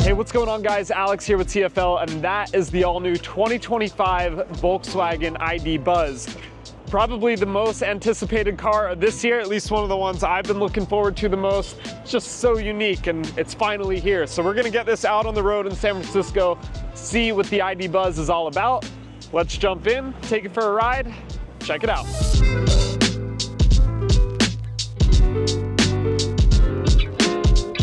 Hey, what's going on, guys? Alex here with TFL, and that is the all-new 2025 Volkswagen ID.Buzz. Probably the most anticipated car this year, at least one of the ones I've been looking forward to the most. It's just so unique, and it's finally here. So we're gonna get this out on the road in San Francisco, see what the ID.Buzz is all about. Let's jump in, take it for a ride, check it out.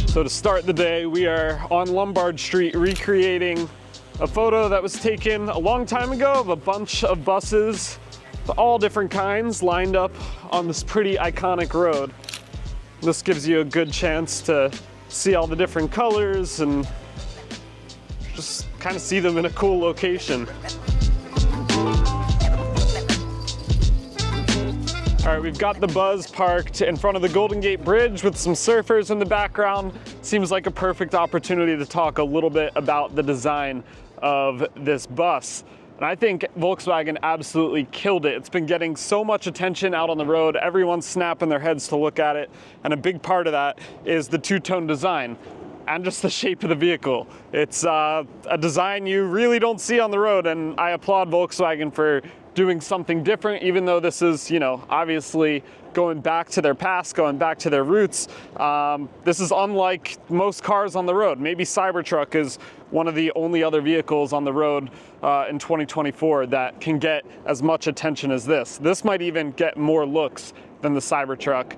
So to start the day, we are on Lombard Street recreating a photo that was taken a long time ago of a bunch of buses, all different kinds, lined up on this pretty iconic road. This gives you a good chance to see all the different colors and just kind of see them in a cool location. All right, we've got the Buzz parked in front of the Golden Gate Bridge with some surfers in the background. Seems like a perfect opportunity to talk a little bit about the design of this bus. And I think Volkswagen absolutely killed it. It's been getting so much attention out on the road. Everyone's snapping their heads to look at it. And a big part of that is the two-tone design and just the shape of the vehicle. It's a design you really don't see on the road, and I applaud Volkswagen for doing something different, even though this is, you know, obviously going back to their past, going back to their roots. This is unlike most cars on the road. Maybe Cybertruck is one of the only other vehicles on the road in 2024 that can get as much attention as this. This might even get more looks than the Cybertruck.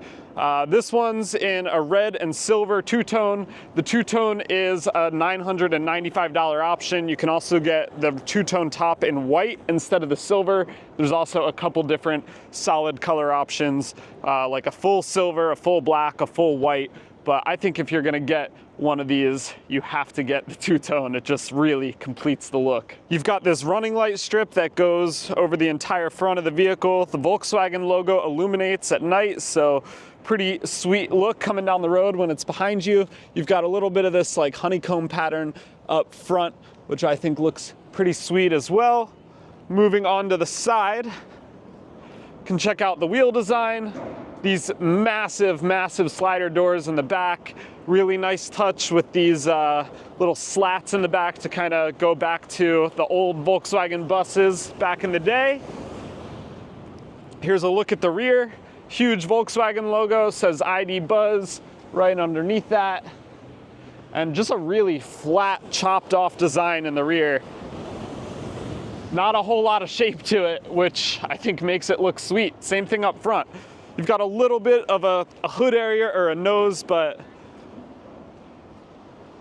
This one's in a red and silver two-tone. The two-tone is a $995 option. You can also get the two-tone top in white instead of the silver. There's also a couple different solid color options, like a full silver, a full black, a full white. But I think if you're gonna get one of these, you have to get the two-tone. It just really completes the look. You've got this running light strip that goes over the entire front of the vehicle. The Volkswagen logo illuminates at night, so pretty sweet look coming down the road when it's behind you. You've got a little bit of this like honeycomb pattern up front, which I think looks pretty sweet as well. Moving on to the side, you can check out the wheel design. These massive, massive slider doors in the back. Really nice touch with these little slats in the back to kind of go back to the old Volkswagen buses back in the day. Here's a look at the rear. Huge Volkswagen logo, says ID.Buzz right underneath that. And just a really flat, chopped off design in the rear. Not a whole lot of shape to it, which I think makes it look sweet. Same thing up front. You've got a little bit of a hood area or a nose, but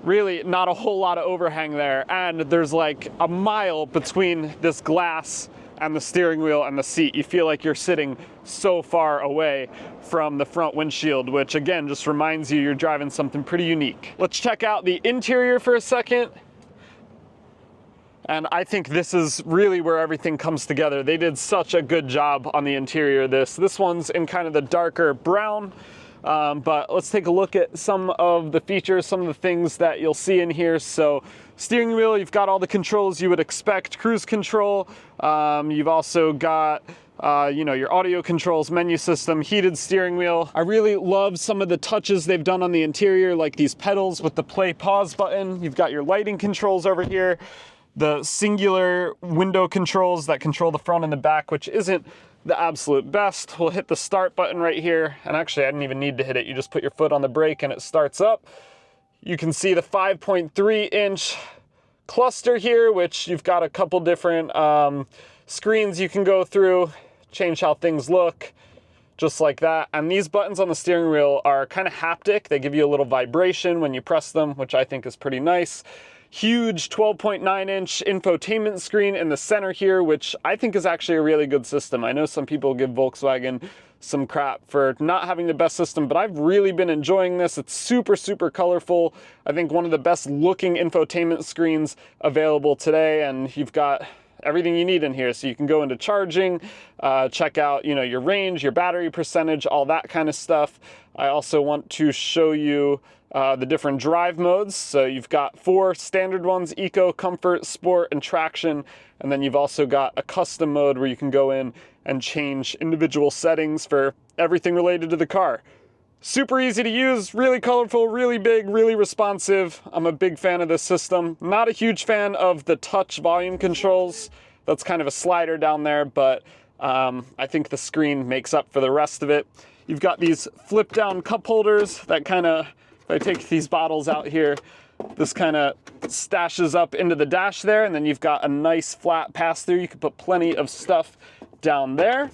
really not a whole lot of overhang there. And there's like a mile between this glass and the steering wheel and the seat. You feel like you're sitting so far away from the front windshield, which again, just reminds you you're driving something pretty unique. Let's check out the interior for a second. And I think this is really where everything comes together. They did such a good job on the interior of this. This one's in kind of the darker brown, but let's take a look at some of the features, some of the things that you'll see in here. So steering wheel, you've got all the controls you would expect, cruise control. You've also got you know, your audio controls, menu system, heated steering wheel. I really love some of the touches they've done on the interior, like these pedals with the play pause button. You've got your lighting controls over here. The singular window controls that control the front and the back, which isn't the absolute best. We'll hit the start button right here. And actually, I didn't even need to hit it. You just put your foot on the brake and it starts up. You can see the 5.3-inch cluster here, which you've got a couple different screens you can go through, change how things look, just like that. And these buttons on the steering wheel are kind of haptic. They give you a little vibration when you press them, which I think is pretty nice. Huge 12.9-inch infotainment screen in the center here, which I think is actually a really good system. I know some people give Volkswagen some crap for not having the best system, but I've really been enjoying this. It's super, super colorful. I think one of the best looking infotainment screens available today, and you've got everything you need in here. So you can go into charging, check out, you know, your range, your battery percentage, all that kind of stuff. I also want to show you the different drive modes. So you've got 4 standard ones: Eco, Comfort, Sport, and Traction. And then you've also got a custom mode where you can go in and change individual settings for everything related to the car. Super easy to use, really colorful, really big, really responsive. I'm a big fan of this system. Not a huge fan of the touch volume controls. That's kind of a slider down there, but I think the screen makes up for the rest of it. You've got these flip down cup holders that kind of, if I take these bottles out here, this kind of stashes up into the dash there, and then you've got a nice flat pass through. You can put plenty of stuff down there.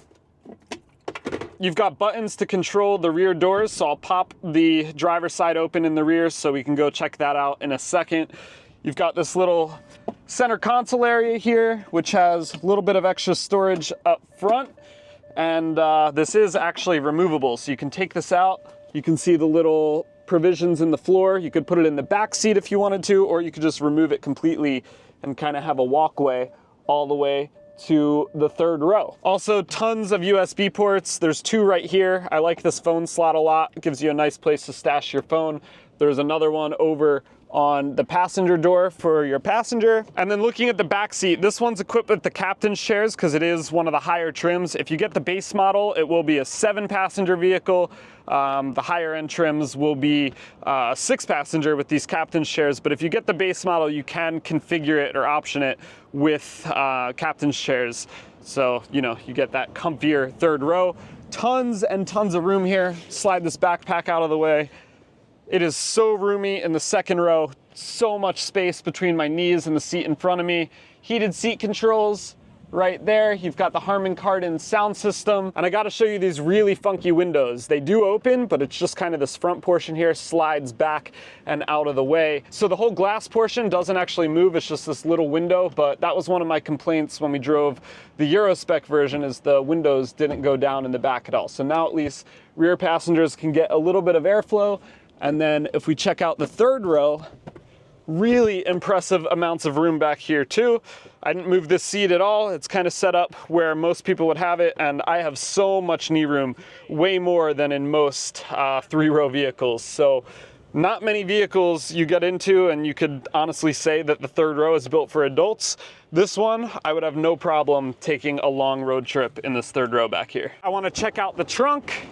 You've got buttons to control the rear doors, so I'll pop the driver's side open in the rear so we can go check that out in a second. You've got this little center console area here, which has a little bit of extra storage up front, and this is actually removable, so you can take this out. You can see the little provisions in the floor. You could put it in the back seat if you wanted to, or you could just remove it completely and kind of have a walkway all the way to the third row. Also, tons of USB ports. There's 2 right here. I like this phone slot a lot. It gives you a nice place to stash your phone. There's another one over on the passenger door for your passenger. And then looking at the back seat, this one's equipped with the captain's chairs because it is one of the higher trims. If you get the base model, it will be a 7-passenger vehicle. The higher end trims will be 6-passenger with these captain's chairs, but if you get the base model, you can configure it or option it with captain's chairs. So, you know, you get that comfier third row. Tons and tons of room here. Slide this backpack out of the way. It is so roomy in the second row. So much space between my knees and the seat in front of me. Heated seat controls right there. You've got the Harman Kardon sound system. And I gotta show you these really funky windows. They do open, but it's just kind of this front portion here slides back and out of the way. So the whole glass portion doesn't actually move. It's just this little window, but that was one of my complaints when we drove the Eurospec version, is the windows didn't go down in the back at all. So now at least rear passengers can get a little bit of airflow. And then if we check out the third row, really impressive amounts of room back here too. I didn't move this seat at all. It's kind of set up where most people would have it, and I have so much knee room, way more than in most 3-row vehicles. So not many vehicles you get into and you could honestly say that the third row is built for adults. This one, I would have no problem taking a long road trip in this third row back here. I want to check out the trunk.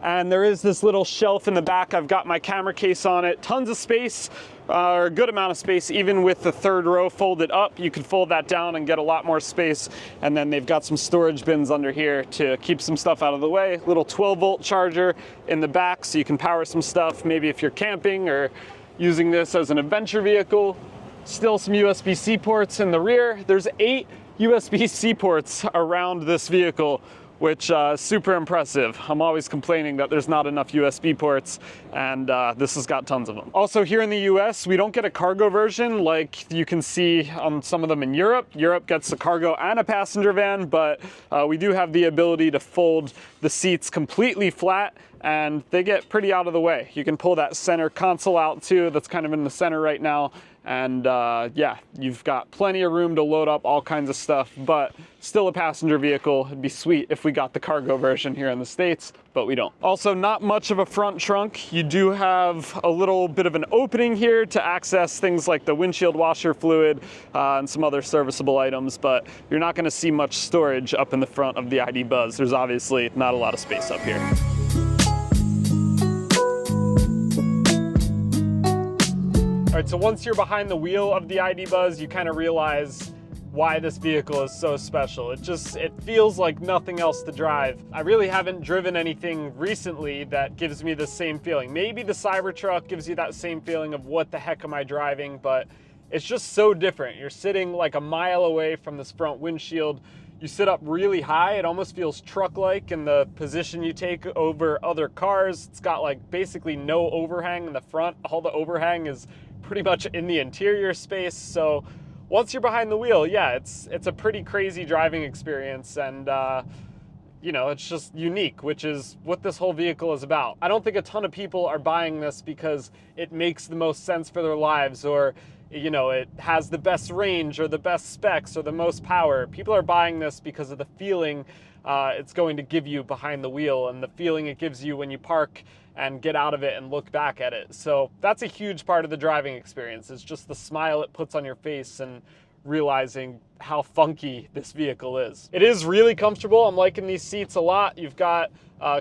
And there is this little shelf in the back. I've got my camera case on it. Tons of space, or a good amount of space, even with the third row folded up. You could fold that down and get a lot more space. And then they've got some storage bins under here to keep some stuff out of the way. Little 12-volt charger in the back so you can power some stuff, maybe if you're camping or using this as an adventure vehicle. Still some USB-C ports in the rear. There's 8 USB-C ports around this vehicle, which is super impressive. I'm always complaining that there's not enough USB ports, and this has got tons of them. Also, here in the US, we don't get a cargo version like you can see on some of them in Europe. Europe gets a cargo and a passenger van, but we do have the ability to fold the seats completely flat, and they get pretty out of the way. You can pull that center console out too, that's kind of in the center right now. And yeah, you've got plenty of room to load up all kinds of stuff, but still a passenger vehicle. It'd be sweet if we got the cargo version here in the States, but we don't. Also, not much of a front trunk. You do have a little bit of an opening here to access things like the windshield washer fluid and some other serviceable items, but you're not gonna see much storage up in the front of the ID.Buzz. There's obviously not a lot of space up here. All right, so once you're behind the wheel of the ID.Buzz, you kind of realize why this vehicle is so special. It feels like nothing else to drive. I really haven't driven anything recently that gives me the same feeling. Maybe the Cybertruck gives you that same feeling of what the heck am I driving, but it's just so different. You're sitting like a mile away from this front windshield. You sit up really high. It almost feels truck-like in the position you take over other cars. It's got like basically no overhang in the front. All the overhang is pretty much in the interior space. So once you're behind the wheel, yeah, it's a pretty crazy driving experience, and you know, it's just unique, which is what this whole vehicle is about. I don't think a ton of people are buying this because it makes the most sense for their lives, or you know, it has the best range or the best specs or the most power. People are buying this because of the feeling it's going to give you behind the wheel, and the feeling it gives you when you park and get out of it and look back at it. So that's a huge part of the driving experience. It's just the smile it puts on your face and realizing how funky this vehicle is. It is really comfortable. I'm liking these seats a lot. You've got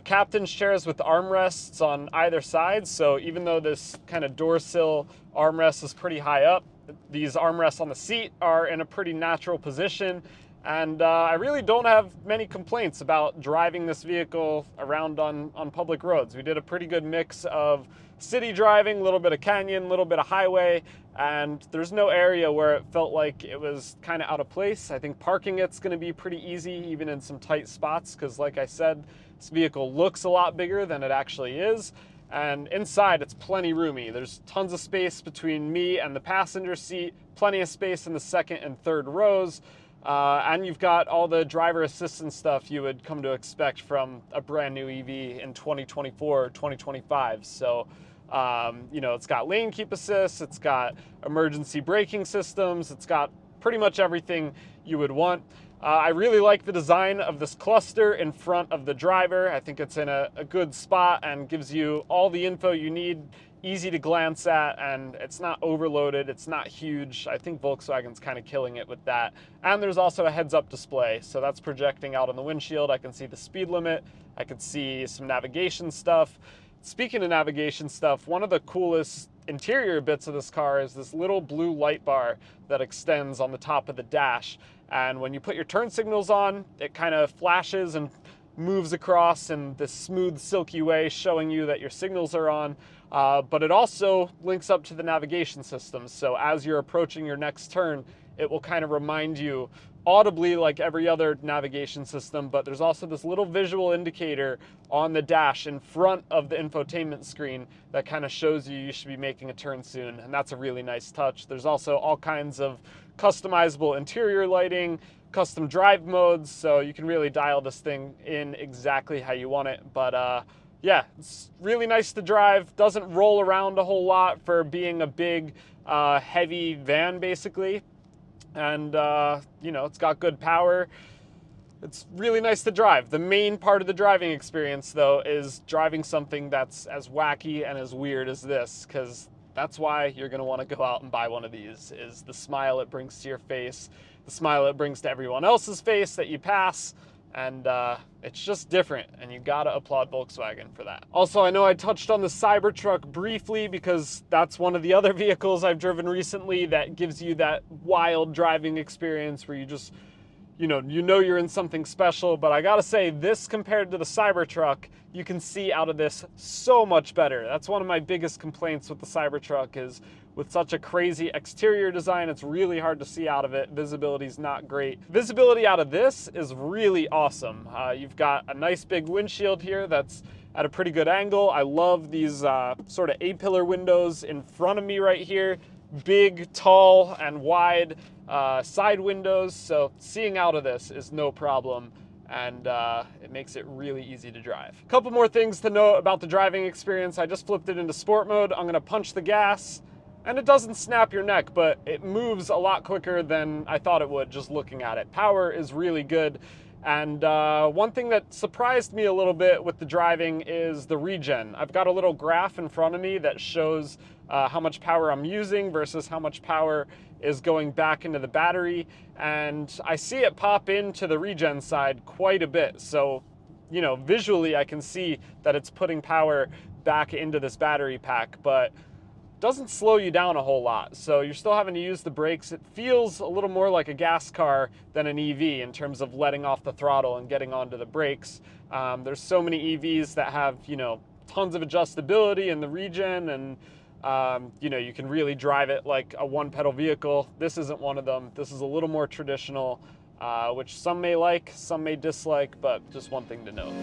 captain's chairs with armrests on either side, so even though this kind of door sill armrest is pretty high up, these armrests on the seat are in a pretty natural position, and I really don't have many complaints about driving this vehicle around on public roads. We did a pretty good mix of city driving, a little bit of canyon, a little bit of highway, and there's no area where it felt like it was kind of out of place. I think parking it's going to be pretty easy, even in some tight spots, because like I said, this vehicle looks a lot bigger than it actually is. And inside, it's plenty roomy. There's tons of space between me and the passenger seat, plenty of space in the second and third rows, and you've got all the driver assistance stuff you would come to expect from a brand new EV in 2024 or 2025. So, you know, it's got lane keep assist, it's got emergency braking systems, it's got pretty much everything you would want. I really like the design of this cluster in front of the driver. I think it's in a good spot and gives you all the info you need, easy to glance at, and it's not overloaded, it's not huge. I think Volkswagen's kind of killing it with that. And there's also a heads-up display, so that's projecting out on the windshield. I can see the speed limit, I can see some navigation stuff. Speaking of navigation stuff, one of the coolest interior bits of this car is this little blue light bar that extends on the top of the dash. And when you put your turn signals on, it kind of flashes and moves across in this smooth, silky way, showing you that your signals are on. But it also links up to the navigation system. So as you're approaching your next turn, it will kind of remind you audibly like every other navigation system, but there's also this little visual indicator on the dash in front of the infotainment screen that kind of shows you should be making a turn soon, and that's a really nice touch. There's also all kinds of customizable interior lighting, custom drive modes, so you can really dial this thing in exactly how you want it. But yeah, it's really nice to drive, doesn't roll around a whole lot for being a big, heavy van basically. And, you know, it's got good power. It's really nice to drive. The main part of the driving experience, though, is driving something that's as wacky and as weird as this, because that's why you're going to want to go out and buy one of these, is the smile it brings to your face, the smile it brings to everyone else's face that you pass, and it's just different, and you gotta applaud Volkswagen for that. Also, I know I touched on the Cybertruck briefly because that's one of the other vehicles I've driven recently that gives you that wild driving experience where you just, you know you're in something special. But I gotta say, this compared to the Cybertruck, you can see out of this so much better. That's one of my biggest complaints with the Cybertruck, is with such a crazy exterior design, it's really hard to see out of it. Visibility's not great. Visibility out of this is really awesome. You've got a nice big windshield here that's at a pretty good angle. I love these sort of A-pillar windows in front of me right here. Big, tall, and wide side windows, so seeing out of this is no problem, and it makes it really easy to drive. A couple more things to note about the driving experience. I just flipped it into sport mode. I'm gonna punch the gas, and it doesn't snap your neck, but it moves a lot quicker than I thought it would just looking at it. Power is really good. And one thing that surprised me a little bit with the driving is the regen. I've got a little graph in front of me that shows how much power I'm using versus how much power is going back into the battery. And I see it pop into the regen side quite a bit. So, you know, visually I can see that it's putting power back into this battery pack, but doesn't slow you down a whole lot. So you're still having to use the brakes. It feels a little more like a gas car than an EV in terms of letting off the throttle and getting onto the brakes. There's so many EVs that have, you know, tons of adjustability in the regen, and you know, you can really drive it like a one-pedal vehicle. This isn't one of them. This is a little more traditional, which some may like, some may dislike, but just one thing to note.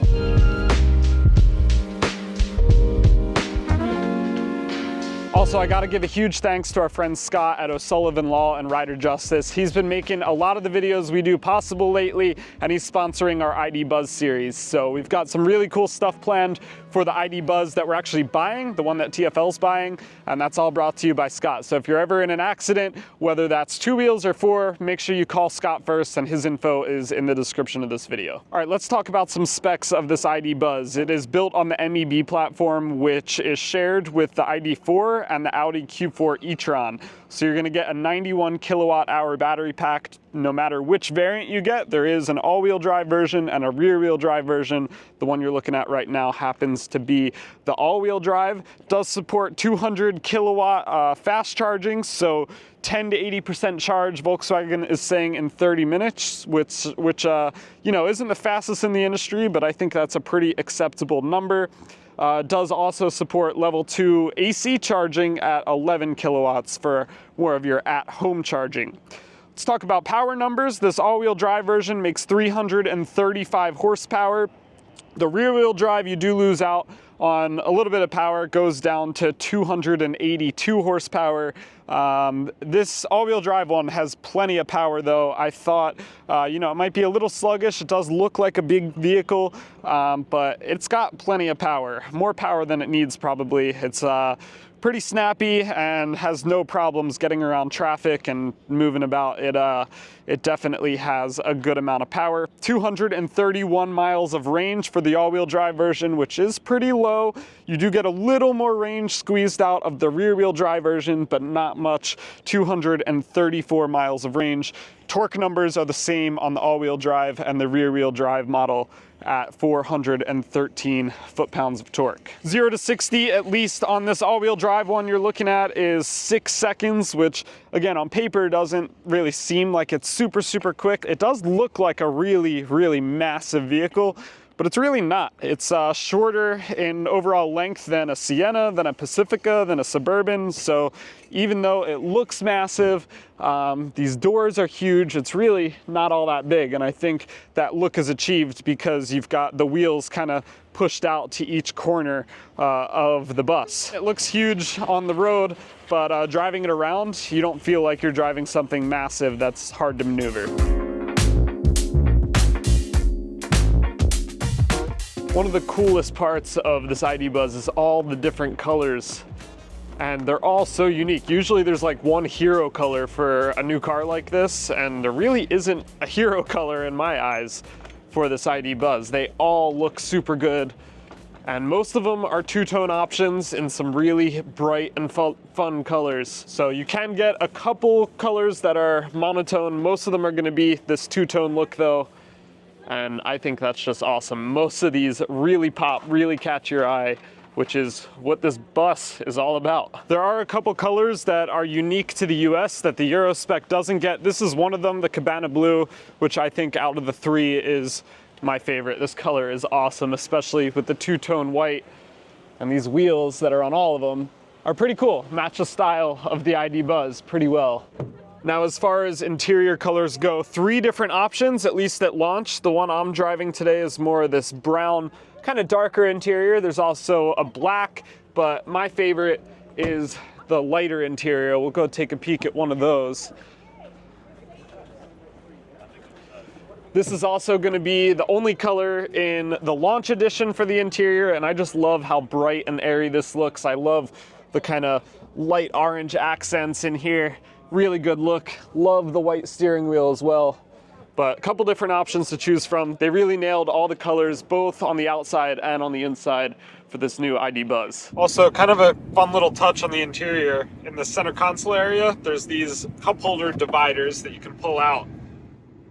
Also, I gotta give a huge thanks to our friend Scott at O'Sullivan Law and Rider Justice. He's been making a lot of the videos we do possible lately, and he's sponsoring our ID.Buzz series. So we've got some really cool stuff planned for the ID.Buzz that we're actually buying, the one that TFL's buying, and that's all brought to you by Scott. So if you're ever in an accident, whether that's 2 wheels or 4, make sure you call Scott first, and his info is in the description of this video. All right, let's talk about some specs of this ID.Buzz. It is built on the MEB platform, which is shared with the ID.4 and the Audi Q4 e-tron. So you're gonna get a 91 kilowatt hour battery pack no matter which variant you get. There is an all-wheel drive version and a rear-wheel drive version. The one you're looking at right now happens to be the all-wheel drive. It does support 200 kilowatt fast charging, so 10 to 80% charge, Volkswagen is saying, in 30 minutes, which you know, isn't the fastest in the industry, but I think that's a pretty acceptable number. Does also support level 2 AC charging at 11 kilowatts for more of your at-home charging. Let's talk about power numbers. This all-wheel drive version makes 335 horsepower. The rear-wheel drive, you do lose out on a little bit of power. It goes down to 282 horsepower. This all-wheel drive one has plenty of power though. I thought, you know, it might be a little sluggish. It does look like a big vehicle, but it's got plenty of power. More power than it needs probably. It's pretty snappy and has no problems getting around traffic and moving about. It definitely has a good amount of power. 231 miles of range for the all-wheel drive version, which is pretty low. You do get a little more range squeezed out of the rear-wheel drive version, but not much. 234 miles of range. Torque numbers are the same on the all-wheel drive and the rear-wheel drive model at 413 foot-pounds of torque. 0 to 60, at least on this all-wheel drive one you're looking at, is 6 seconds, which again on paper doesn't really seem like it's super quick. It does look like a really massive vehicle, but it's really not. It's shorter in overall length than a Sienna, than a Pacifica, than a Suburban. So even though it looks massive, these doors are huge. It's really not all that big. And I think that look is achieved because you've got the wheels kind of pushed out to each corner of the bus. It looks huge on the road, but driving it around, you don't feel like you're driving something massive that's hard to maneuver. One of the coolest parts of this ID.Buzz is all the different colors, and they're all so unique. Usually there's like one hero color for a new car like this, and there really isn't a hero color in my eyes for this ID.Buzz. They all look super good, and most of them are two-tone options in some really bright and fun colors. So you can get a couple colors that are monotone. Most of them are gonna be this two-tone look though. And I think that's just awesome. Most of these really pop, really catch your eye, which is what this bus is all about. There are a couple colors that are unique to the US that the Euro spec doesn't get. This is one of them, the Cabana Blue, which I think out of the three is my favorite. This color is awesome, especially with the two-tone white, and these wheels that are on all of them are pretty cool. Match the style of the ID.Buzz pretty well. Now, as far as interior colors go, 3 different options, at least at launch. The one I'm driving today is more of this brown, kind of darker interior. There's also a black, but my favorite is the lighter interior. We'll go take a peek at one of those. This is also going to be the only color in the launch edition for the interior, and I just love how bright and airy this looks. I love the kind of light orange accents in here. Really good look. Love the white steering wheel as well. But a couple different options to choose from. They really nailed all the colors, both on the outside and on the inside for this new ID.Buzz. Also, kind of a fun little touch on the interior. In the center console area, there's these cup holder dividers that you can pull out.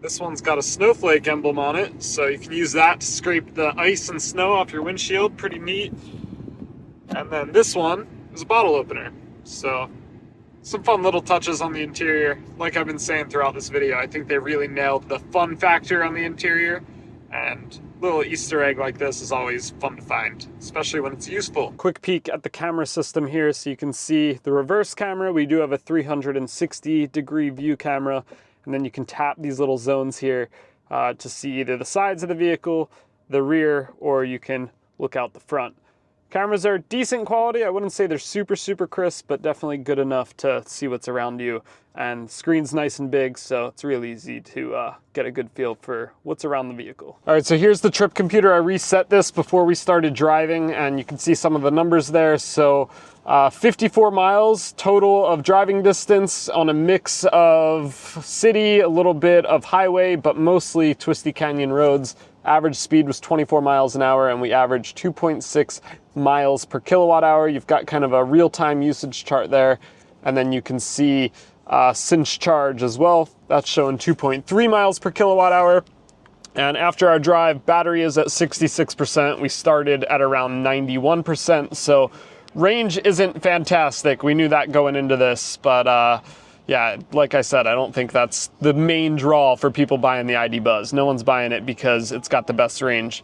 This one's got a snowflake emblem on it, so you can use that to scrape the ice and snow off your windshield. Pretty neat. And then this one is a bottle opener. So some fun little touches on the interior. Like I've been saying throughout this video, I think they really nailed the fun factor on the interior, and a little Easter egg like this is always fun to find, especially when it's useful. Quick peek at the camera system here so you can see the reverse camera. We do have a 360-degree view camera, and then you can tap these little zones here to see either the sides of the vehicle, the rear, or you can look out the front. Cameras are decent quality. I wouldn't say they're super crisp, but definitely good enough to see what's around you. And the screen's nice and big, so it's really easy to get a good feel for what's around the vehicle. All right, so here's the trip computer. I reset this before we started driving, and you can see some of the numbers there. So 54 miles total of driving distance on a mix of city, a little bit of highway, but mostly twisty canyon roads Average speed was 24 miles an hour, and we averaged 2.6 miles per kilowatt hour. You've got kind of a real-time usage chart there, and then you can see cinch charge as well. That's showing 2.3 miles per kilowatt hour. And after our drive, battery is at 66%. We started at around 91%, so range isn't fantastic. We knew that going into this, but yeah, like I said, I don't think that's the main draw for people buying the ID.Buzz. No one's buying it because it's got the best range.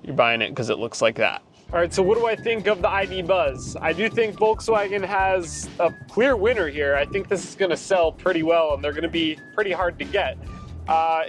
You're buying it because it looks like that. All right, so what do I think of the ID.Buzz? I do think Volkswagen has a clear winner here. I think this is gonna sell pretty well, and they're gonna be pretty hard to get.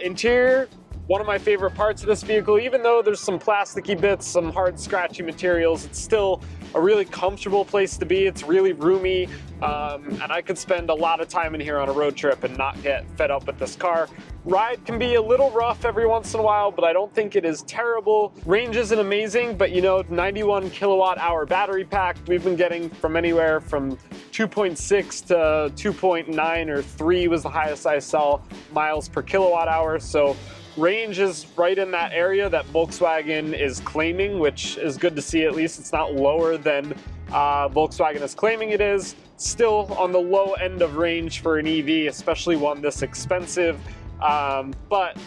Interior, one of my favorite parts of this vehicle. Even though there's some plasticky bits, some hard scratchy materials, it's still a really comfortable place to be. It's really roomy, and I could spend a lot of time in here on a road trip and not get fed up with this car. Ride can be a little rough every once in a while, but I don't think it is terrible. Range isn't amazing, but 91 kilowatt hour battery pack. We've been getting from anywhere from 2.6 to 2.9 or 3 was the highest I saw miles per kilowatt hour. So range is right in that area that Volkswagen is claiming, which is good to see. At least it's not lower than Volkswagen is claiming it is. Still on the low end of range for an EV, especially one this expensive. But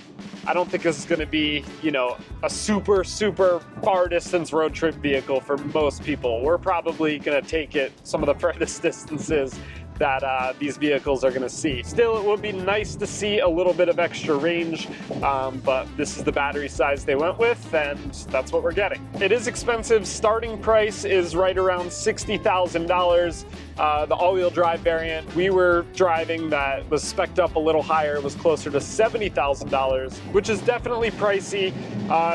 I don't think this is going to be, a super far distance road trip vehicle for most people. We're probably going to take it some of the furthest distances that these vehicles are going to see. Still, it would be nice to see a little bit of extra range, but this is the battery size they went with, and that's what we're getting. It is expensive. Starting price is right around $60,000. The all-wheel drive variant we were driving that was spec'd up a little higher was closer to $70,000, which is definitely pricey,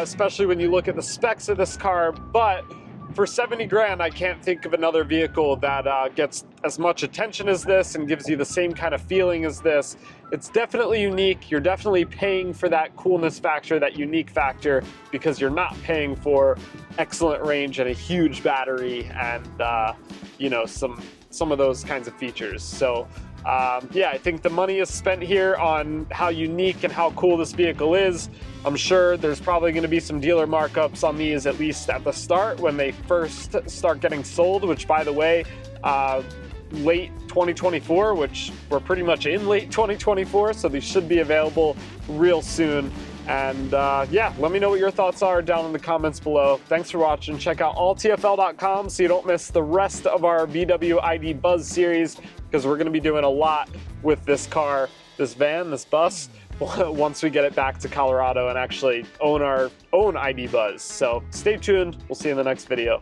especially when you look at the specs of this car. But for 70 grand, I can't think of another vehicle that gets as much attention as this and gives you the same kind of feeling as this. It's definitely unique. You're definitely paying for that coolness factor, that unique factor, because you're not paying for excellent range and a huge battery and some of those kinds of features. So yeah, I think the money is spent here on how unique and how cool this vehicle is. I'm sure there's probably going to be some dealer markups on these, at least at the start when they first start getting sold, which, by the way, late 2024, which we're pretty much in late 2024, so these should be available real soon. And yeah, let me know what your thoughts are down in the comments below. Thanks for watching. Check out alltfl.com so you don't miss the rest of our VW ID.Buzz series, because we're going to be doing a lot with this car, this van, this bus, once we get it back to Colorado and actually own our own ID.Buzz. So stay tuned. We'll see you in the next video.